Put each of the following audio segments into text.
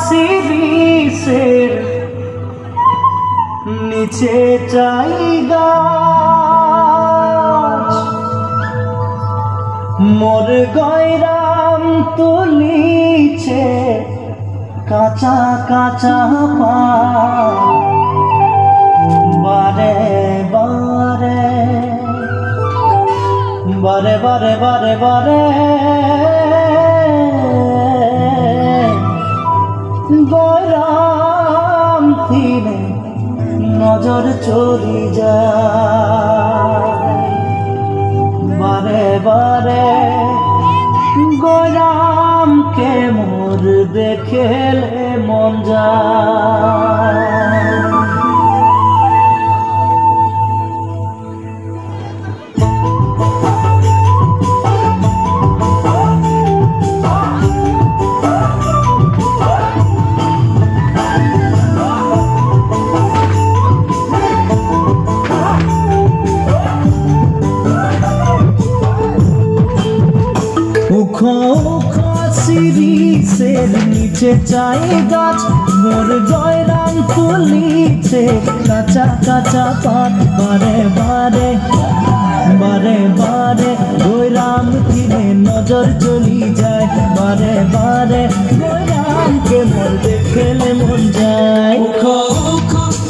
শিরিষের নিচে চাইগা মোর গয়রাম তুলিছে কাঁচা কাঁচা পা বারে বারে বারে বারে বারে বারে গয়রাম থিনে নজর চলি যায় বারে বারে গয়রামকে মোর দেখেলে মন যায়। শিরিষের নিচে চাই গাছ মোর গয়রাম তুলিছে কাঁচা কাঁচা পাত বারে বারে বারে বারে গয়রাম থিনে নজর চলি যায় বারে বারে গয়রামকে মোর দেখেলে মন যায়।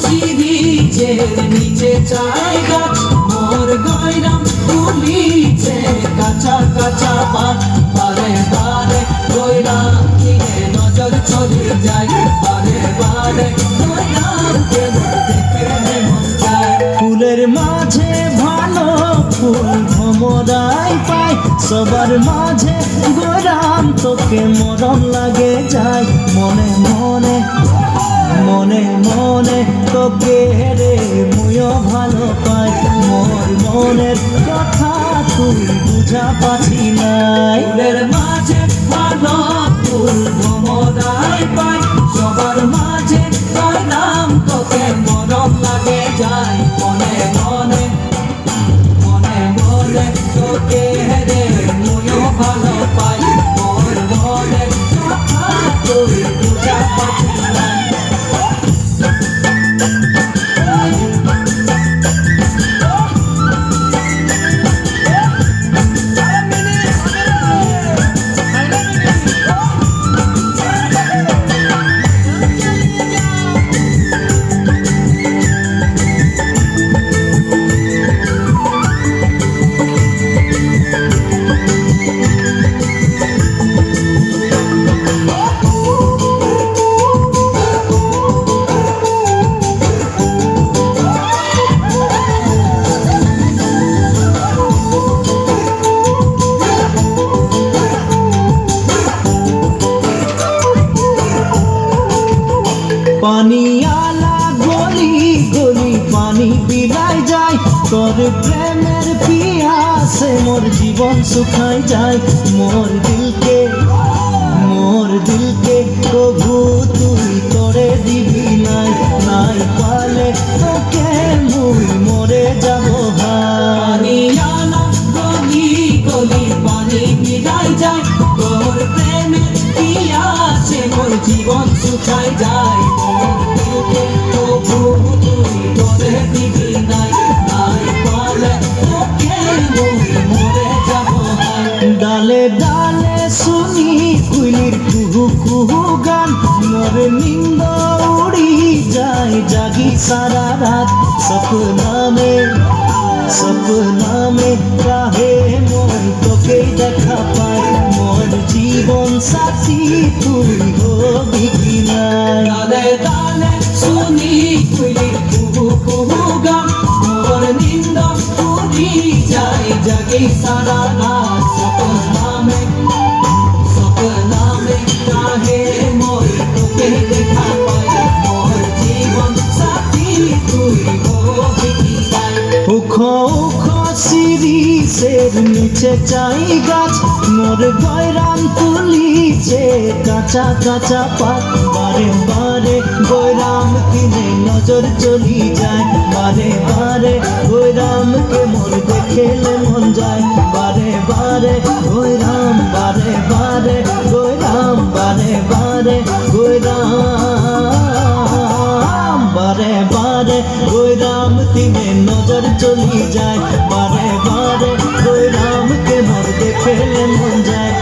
শিরিষের নিচে চাই গাছ মোর গয়রাম তুলিছে কাঁচা কাঁচা পাত বারে বারে গয়রাম থিনে নজর চলে যায় বারে বারে গয়রামকে মোর দেখেলে মন যায়। ফুলের মাঝে ভালো ফুল ভমরাই পায় সবার মাঝে গয়রাম তোকে মরণ লাগে যায় মনে মনে মনে মনে তোকে রে মুইও ভালো পাই মোর মনের কথা তুই বুঝা পাছি নাই। ফুলের মাঝে ভালো ফুল ভমরাই পায় সবার মাঝে গয়রাম তোকে মরণ লাগে যায় মনে মনে মনে মনে তোকে রে মুইও ভালো পাই মোর মনের কথা তুই বুঝা পাছি না। পানি আলা গলি গলি পানি বিলায় যায় তোর প্রেমের পিয়াসে মোর জীবন শুকাই যায় মোর দিলকে কভু তুই করে দিবি নাই নাই পালে তোকে মুই মরে যাব পানি আলা গলি গলি পানি বিলায় যায় তোর প্রেমের পিয়াসে মোর জীবন শুকাই যায় মোর দিলকে তবু তুই করে দিবি নাই নাই পালে তোকে মুই মরে যাব। ডালে ডালে শুনি কুইলির কুহু কুহু গান মোর নিন্দ উড়ি যায় জাগি সারা রাত সপনা মে কাহে মোর তোকে দেখা পাই মোর জীবন সাথী তুই হবি কি নাই। ডালে ডালে শুনি কুইলির কুহু কুহু গান মোর নিন্দ উড়ি যায় জাগি সারা রাত সপনা মে কাহে মোর তোকে দেখা পাই মোর জীবন সাথী তুই হবি কি নাই। শিরিষের নিচে চাই গাছ মোর গয়রাম তুলিছে কাঁচা কাঁচা পাত বারে বারে গয়রাম কিনে নজর চলি যায় বারে বারে গয়রামকে মোর দেখেলে মন যায় বারে বারে গয়রাম বারে বারে গয়রাম রাম তিনে নজর চলি যায় বারে বারে কই রামকে মোর দেখলে মন যায়